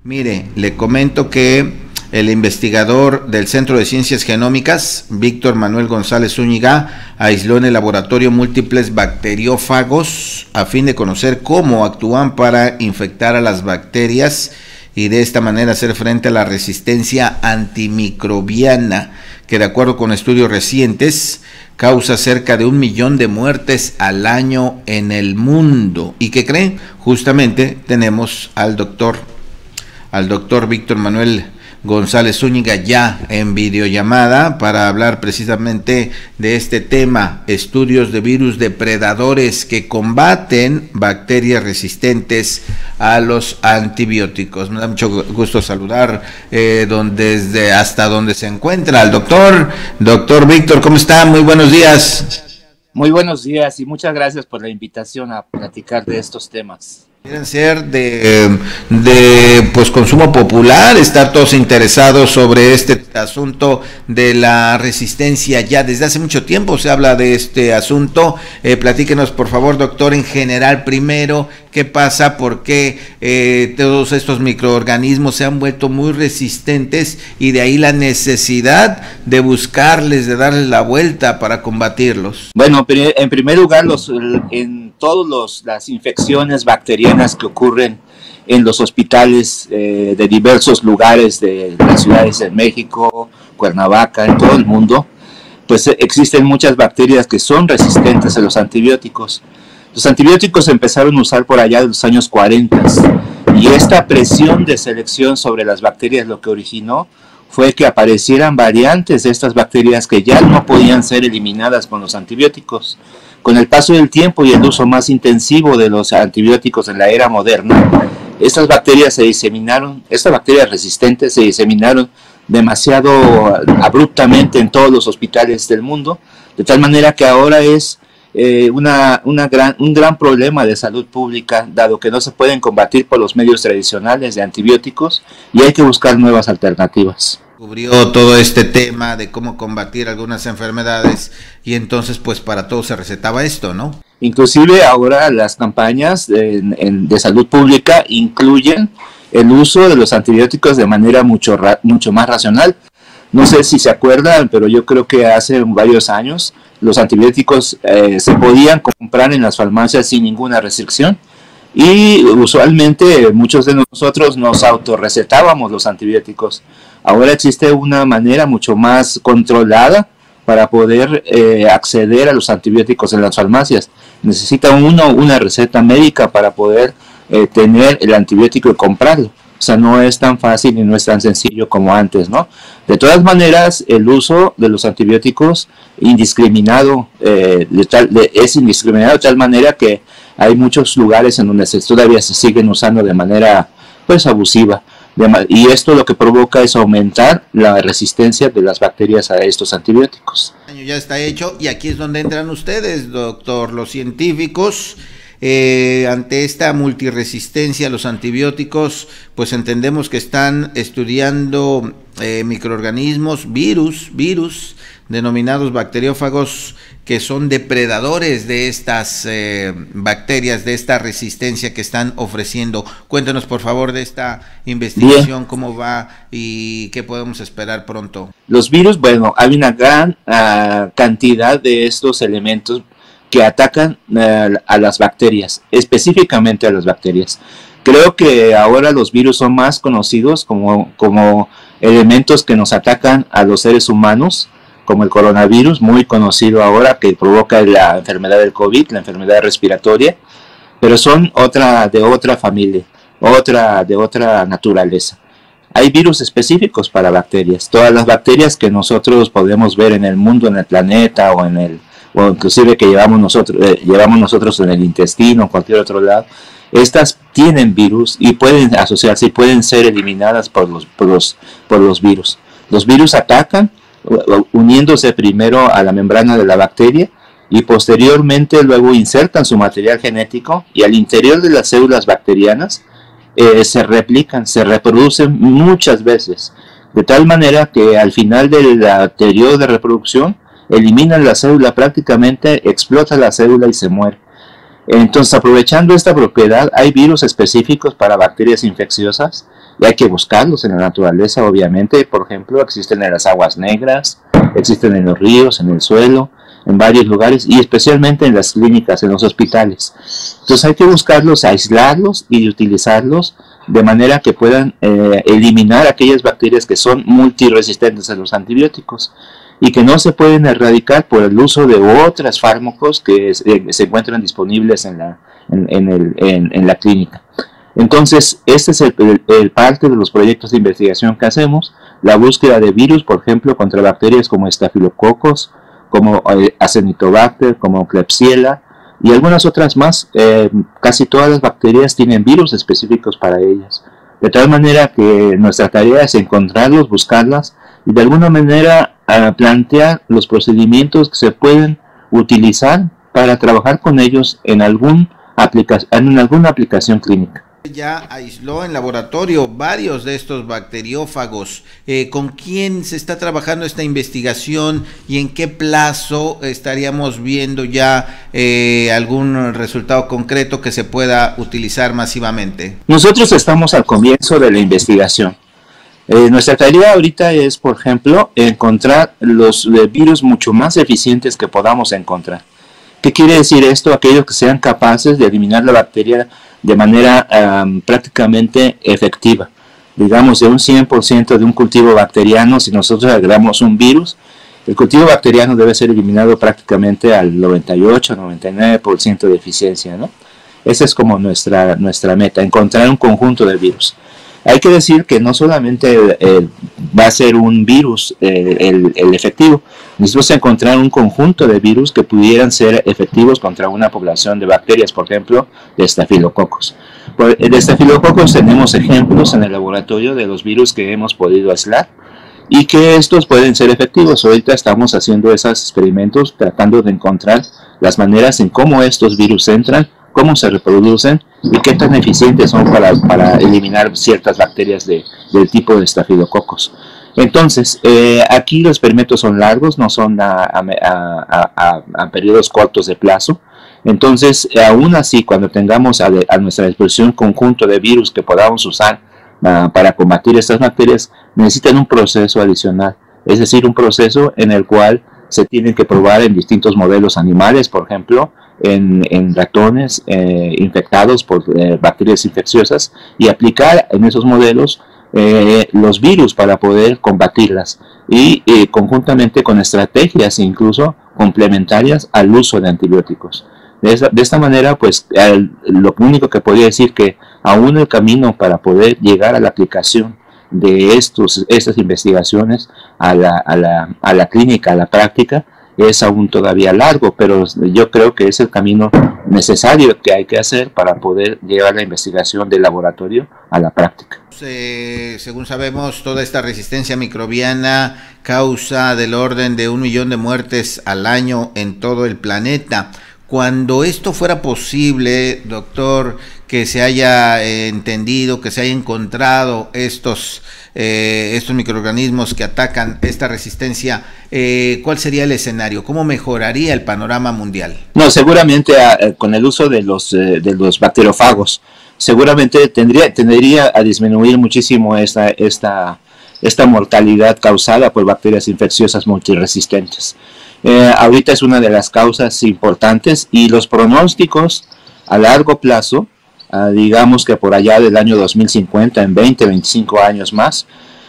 Mire, le comento que el investigador del Centro de Ciencias Genómicas, Víctor Manuel González Zúñiga, aisló en el laboratorio múltiples bacteriófagos a fin de conocer cómo actúan para infectar a las bacterias y de esta manera hacer frente a la resistencia antimicrobiana, que de acuerdo con estudios recientes causa cerca de 1 millón de muertes al año en el mundo. ¿Y qué creen? Justamente tenemos al doctor Víctor Manuel González Zúñiga ya en videollamada para hablar precisamente de este tema: estudios de virus depredadores que combaten bacterias resistentes a los antibióticos. Me da mucho gusto saludar hasta donde se encuentra al doctor Víctor. ¿Cómo está? Muy buenos días. Muy buenos días y muchas gracias por la invitación a platicar de estos temas. Quieren ser de pues consumo popular, estar todos interesados sobre este asunto de la resistencia. Ya desde hace mucho tiempo se habla de este asunto. Platíquenos, por favor, doctor, en general primero, ¿qué pasa? ¿Por qué todos estos microorganismos se han vuelto muy resistentes y de ahí la necesidad de buscarles, de darles la vuelta para combatirlos? Bueno, en primer lugar, en todas las infecciones bacterianas que ocurren en los hospitales de diversos lugares de las ciudades de México, Cuernavaca, en todo el mundo, pues existen muchas bacterias que son resistentes a los antibióticos. Los antibióticos se empezaron a usar por allá de los años 40 y esta presión de selección sobre las bacterias lo que originó fue que aparecieran variantes de estas bacterias que ya no podían ser eliminadas con los antibióticos. Con el paso del tiempo y el uso más intensivo de los antibióticos en la era moderna, estas bacterias resistentes se diseminaron demasiado abruptamente en todos los hospitales del mundo, de tal manera que ahora es un gran problema de salud pública, dado que no se pueden combatir por los medios tradicionales de antibióticos y hay que buscar nuevas alternativas. Cubrió todo este tema de cómo combatir algunas enfermedades y entonces pues para todos se recetaba esto, ¿no? Inclusive ahora las campañas de salud pública incluyen el uso de los antibióticos de manera mucho más racional. No sé si se acuerdan, pero yo creo que hace varios años los antibióticos se podían comprar en las farmacias sin ninguna restricción y usualmente muchos de nosotros nos autorrecetábamos los antibióticos. Ahora existe una manera mucho más controlada para poder acceder a los antibióticos en las farmacias. Necesita uno una receta médica para poder tener el antibiótico y comprarlo. O sea, no es tan fácil y no es tan sencillo como antes, ¿no? De todas maneras, el uso de los antibióticos indiscriminado es indiscriminado de tal manera que hay muchos lugares en donde todavía se siguen usando de manera pues abusiva. Y esto lo que provoca es aumentar la resistencia de las bacterias a estos antibióticos. Ya está hecho y aquí es donde entran ustedes, doctor, los científicos. Ante esta multiresistencia a los antibióticos, pues entendemos que están estudiando microorganismos, virus denominados bacteriófagos, que son depredadores de estas bacterias, de esta resistencia que están ofreciendo. Cuéntanos por favor de esta investigación. Bien. ¿Cómo va y qué podemos esperar pronto? Los virus, bueno, hay una gran cantidad de estos elementos que atacan a las bacterias, específicamente a las bacterias. Creo que ahora los virus son más conocidos como elementos que nos atacan a los seres humanos, como el coronavirus, muy conocido ahora, que provoca la enfermedad del COVID, la enfermedad respiratoria, pero son de otra familia, de otra naturaleza. Hay virus específicos para bacterias. Todas las bacterias que nosotros podemos ver en el mundo, en el planeta o inclusive que llevamos nosotros en el intestino o cualquier otro lado, estas tienen virus y pueden asociarse y pueden ser eliminadas por los virus. Los virus atacan uniéndose primero a la membrana de la bacteria y posteriormente luego insertan su material genético y al interior de las células bacterianas se replican, se reproducen muchas veces, de tal manera que al final del periodo de reproducción eliminan la célula prácticamente, explota la célula y se muere. Entonces, aprovechando esta propiedad, hay virus específicos para bacterias infecciosas y hay que buscarlos en la naturaleza, obviamente. Por ejemplo, existen en las aguas negras, existen en los ríos, en el suelo, en varios lugares, y especialmente en las clínicas, en los hospitales. Entonces hay que buscarlos, aislarlos y utilizarlos de manera que puedan eliminar aquellas bacterias que son multiresistentes a los antibióticos y que no se pueden erradicar por el uso de otros fármacos que se encuentran disponibles en la clínica. Entonces, este es el parte de los proyectos de investigación que hacemos, la búsqueda de virus, por ejemplo, contra bacterias como estafilococos, como Acinetobacter, como Klebsiella y algunas otras más. Casi todas las bacterias tienen virus específicos para ellas. De tal manera que nuestra tarea es encontrarlos, buscarlas y de alguna manera plantear los procedimientos que se pueden utilizar para trabajar con ellos en alguna aplicación clínica. Ya aisló en laboratorio varios de estos bacteriófagos. ¿Con quién se está trabajando esta investigación y en qué plazo estaríamos viendo ya algún resultado concreto que se pueda utilizar masivamente? Nosotros estamos al comienzo de la investigación. Nuestra tarea ahorita es, por ejemplo, encontrar los virus mucho más eficientes que podamos encontrar. ¿Qué quiere decir esto? Aquellos que sean capaces de eliminar la bacteria de manera prácticamente efectiva. Digamos, de un 100% de un cultivo bacteriano, si nosotros agregamos un virus, el cultivo bacteriano debe ser eliminado prácticamente al 98-99% de eficiencia, ¿no? Esa es como nuestra meta, encontrar un conjunto de virus. Hay que decir que no solamente va a ser un virus el efectivo, necesitamos encontrar un conjunto de virus que pudieran ser efectivos contra una población de bacterias, por ejemplo, de estafilococos. De estafilococos tenemos ejemplos en el laboratorio de los virus que hemos podido aislar y que estos pueden ser efectivos. Ahorita estamos haciendo esos experimentos tratando de encontrar las maneras en cómo estos virus entran, cómo se reproducen y qué tan eficientes son para eliminar ciertas bacterias del tipo de estafilococos. Entonces, aquí los experimentos son largos, no son a periodos cortos de plazo. Entonces, aún así, cuando tengamos a nuestra disposición un conjunto de virus que podamos usar para combatir estas bacterias, necesitan un proceso adicional, es decir, un proceso en el cual se tienen que probar en distintos modelos animales, por ejemplo, en ratones infectados por bacterias infecciosas y aplicar en esos modelos los virus para poder combatirlas y conjuntamente con estrategias incluso complementarias al uso de antibióticos. De esta manera, pues lo único que podría decir que aún el camino para poder llegar a la aplicación de estas investigaciones a la clínica, a la práctica, es aún todavía largo, pero yo creo que es el camino necesario que hay que hacer para poder llevar la investigación del laboratorio a la práctica. Según sabemos, toda esta resistencia microbiana causa del orden de 1 millón de muertes al año en todo el planeta. Cuando esto fuera posible, doctor, que se haya entendido, que se haya encontrado estos microorganismos que atacan esta resistencia, ¿cuál sería el escenario? ¿Cómo mejoraría el panorama mundial? No, seguramente con el uso de los bacteriófagos, seguramente tendería a disminuir muchísimo esta mortalidad causada por bacterias infecciosas multiresistentes. Ahorita es una de las causas importantes y los pronósticos a largo plazo, digamos que por allá del año 2050, en 20-25 años más,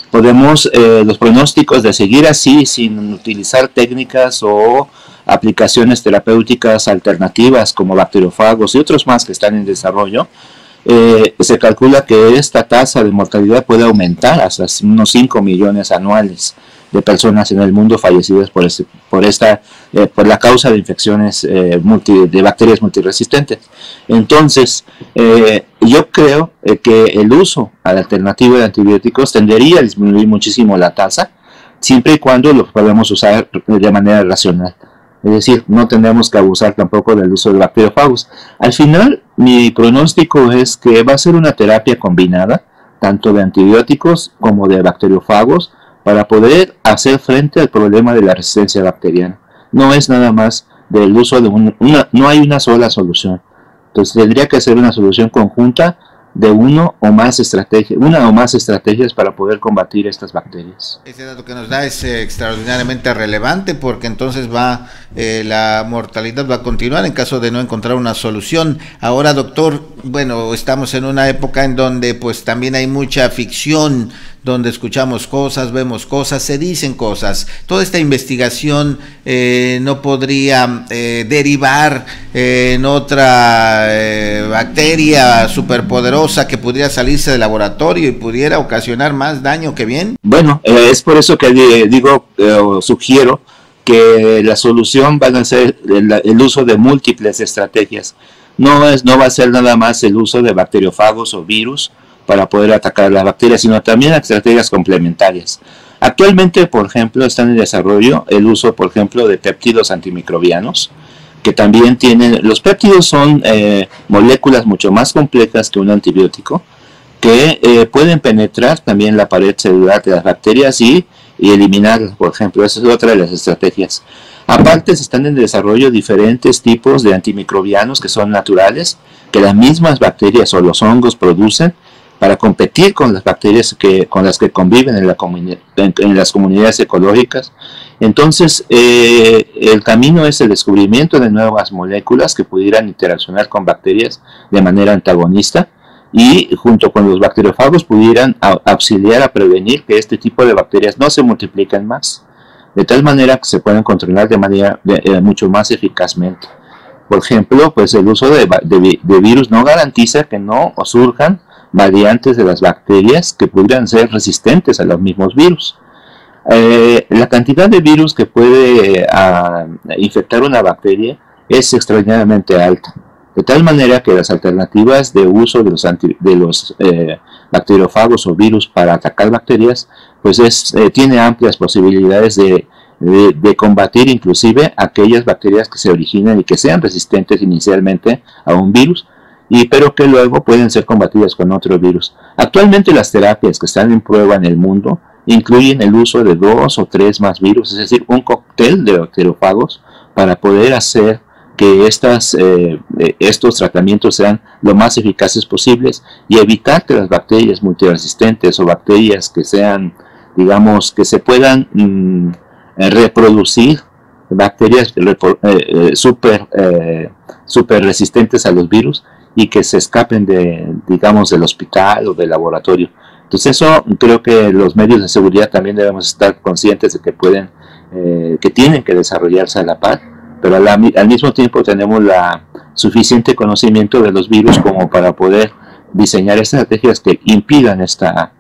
podemos, los pronósticos de seguir así sin utilizar técnicas o aplicaciones terapéuticas alternativas como bacteriófagos y otros más que están en desarrollo, se calcula que esta tasa de mortalidad puede aumentar hasta unos 5 millones anuales de personas en el mundo fallecidas por la causa de infecciones de bacterias multiresistentes. Entonces, yo creo que el uso alternativo de antibióticos tendería a disminuir muchísimo la tasa, siempre y cuando lo podamos usar de manera racional. Es decir, no tenemos que abusar tampoco del uso de bacteriófagos. Al final, mi pronóstico es que va a ser una terapia combinada, tanto de antibióticos como de bacteriófagos, para poder hacer frente al problema de la resistencia bacteriana. No es nada más del uso de no hay una sola solución. Entonces tendría que ser una solución conjunta de una o más estrategias para poder combatir estas bacterias. Ese dato que nos da es extraordinariamente relevante, porque entonces la mortalidad va a continuar en caso de no encontrar una solución. Ahora, doctor, bueno, estamos en una época en donde pues también hay mucha ficción, donde escuchamos cosas, vemos cosas, se dicen cosas. Toda esta investigación no podría derivar en otra bacteria superpoderosa que pudiera salirse del laboratorio y pudiera ocasionar más daño que bien. Bueno, es por eso que digo, sugiero que la solución va a ser el uso de múltiples estrategias. No va a ser nada más el uso de bacteriófagos o virus para poder atacar las bacterias, sino también estrategias complementarias. Actualmente, por ejemplo, están en desarrollo el uso, por ejemplo, de péptidos antimicrobianos, que también los péptidos son moléculas mucho más complejas que un antibiótico, que pueden penetrar también la pared celular de las bacterias y eliminarlas, por ejemplo. Esa es otra de las estrategias. Aparte, se están en desarrollo diferentes tipos de antimicrobianos que son naturales, que las mismas bacterias o los hongos producen para competir con las bacterias con las que conviven en las comunidades ecológicas. Entonces, el camino es el descubrimiento de nuevas moléculas que pudieran interaccionar con bacterias de manera antagonista, y junto con los bacteriófagos pudieran auxiliar a prevenir que este tipo de bacterias no se multipliquen más, de tal manera que se puedan controlar de manera mucho más eficazmente. Por ejemplo, pues el uso de virus no garantiza que no surjan variantes de las bacterias que pudieran ser resistentes a los mismos virus. La cantidad de virus que puede infectar una bacteria es extraordinariamente alta, de tal manera que las alternativas de uso de los bacteriófagos o virus para atacar bacterias pues tiene amplias posibilidades de combatir inclusive aquellas bacterias que se originan y que sean resistentes inicialmente a un virus, pero que luego pueden ser combatidas con otro virus. Actualmente las terapias que están en prueba en el mundo incluyen el uso de 2 o 3 más virus, es decir, un cóctel de bacteriófagos para poder hacer que estos tratamientos sean lo más eficaces posibles y evitar que las bacterias multiresistentes o bacterias que sean, digamos, que se puedan reproducir, bacterias super resistentes a los virus y que se escapen del hospital o del laboratorio. Entonces eso creo que los medios de seguridad también debemos estar conscientes de que tienen que desarrollarse a la par, pero al mismo tiempo tenemos la suficiente conocimiento de los virus como para poder diseñar estrategias que impidan esta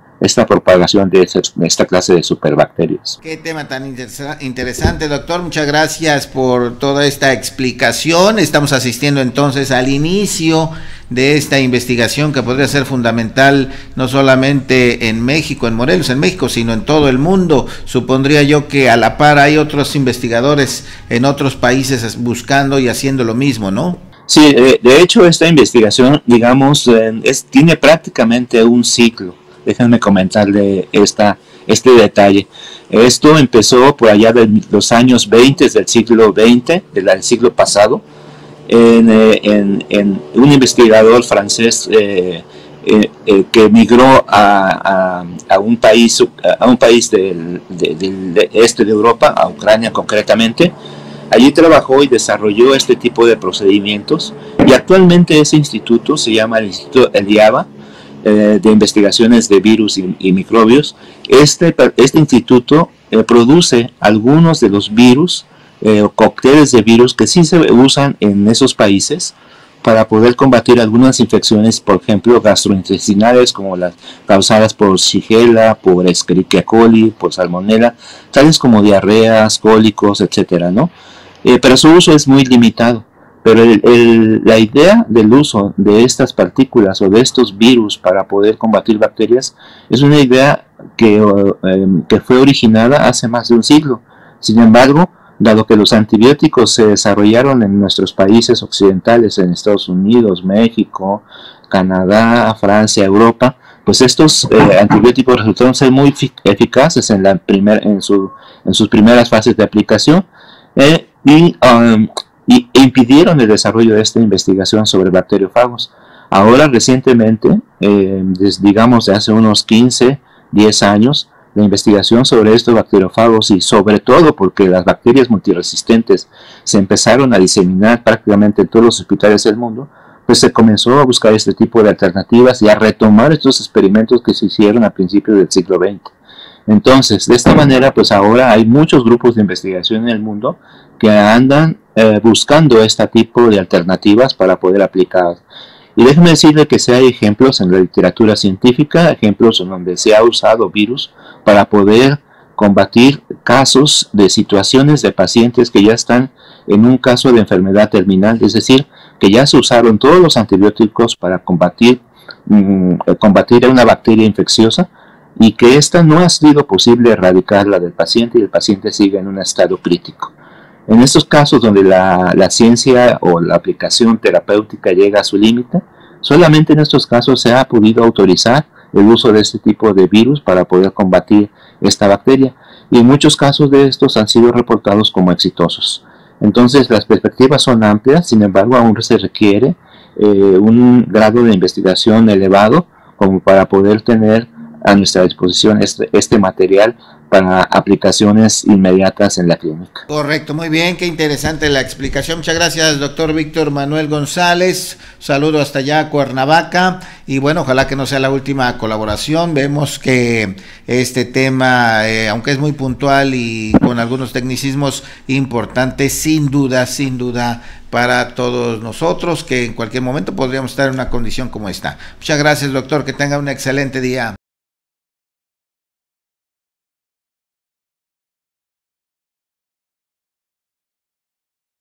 propagación de esta clase de superbacterias. Qué tema tan interesante, doctor. Muchas gracias por toda esta explicación. Estamos asistiendo entonces al inicio de esta investigación que podría ser fundamental no solamente en México, en Morelos, en México, sino en todo el mundo. Supondría yo que a la par hay otros investigadores en otros países buscando y haciendo lo mismo, ¿no? Sí, de hecho esta investigación, digamos, tiene prácticamente un ciclo. Déjenme comentarle este detalle. Esto empezó por allá de los años 20 del siglo XX, del siglo pasado, en un investigador francés que emigró a un país del este de Europa, a Ucrania concretamente. Allí trabajó y desarrolló este tipo de procedimientos, y actualmente ese instituto se llama el Instituto Eliava, de investigaciones de virus y microbios. Este instituto produce algunos de los virus o cócteles de virus que sí se usan en esos países para poder combatir algunas infecciones, por ejemplo, gastrointestinales, como las causadas por Shigella, por Escherichia coli, por Salmonella, tales como diarreas, cólicos, etcétera, ¿no? Pero su uso es muy limitado. Pero la idea del uso de estas partículas o de estos virus para poder combatir bacterias es una idea que fue originada hace más de un siglo. Sin embargo, dado que los antibióticos se desarrollaron en nuestros países occidentales, en Estados Unidos, México, Canadá, Francia, Europa, pues estos antibióticos resultaron ser muy eficaces en sus primeras fases de aplicación, y impidieron el desarrollo de esta investigación sobre bacteriófagos. Ahora recientemente, digamos de hace unos 15, 10 años, la investigación sobre estos bacteriófagos y sobre todo porque las bacterias multiresistentes se empezaron a diseminar prácticamente en todos los hospitales del mundo, pues se comenzó a buscar este tipo de alternativas y a retomar estos experimentos que se hicieron a principios del siglo XX. Entonces, de esta manera, pues ahora hay muchos grupos de investigación en el mundo que andan buscando este tipo de alternativas para poder aplicar. Y déjeme decirle que sí hay ejemplos en la literatura científica, ejemplos en donde se ha usado virus para poder combatir casos de situaciones de pacientes que ya están en un caso de enfermedad terminal, es decir, que ya se usaron todos los antibióticos para combatir a una bacteria infecciosa y que esta no ha sido posible erradicarla del paciente y el paciente sigue en un estado crítico. En estos casos donde la ciencia o la aplicación terapéutica llega a su límite, solamente en estos casos se ha podido autorizar el uso de este tipo de virus para poder combatir esta bacteria y en muchos casos de estos han sido reportados como exitosos. Entonces las perspectivas son amplias, sin embargo aún se requiere un grado de investigación elevado como para poder tener a nuestra disposición este material para aplicaciones inmediatas en la clínica. Correcto, muy bien, qué interesante la explicación. Muchas gracias, doctor Víctor Manuel González. Saludo hasta allá a Cuernavaca y bueno, ojalá que no sea la última colaboración. Vemos que este tema, aunque es muy puntual y con algunos tecnicismos importantes, sin duda, para todos nosotros, que en cualquier momento podríamos estar en una condición como esta. Muchas gracias, doctor, que tenga un excelente día.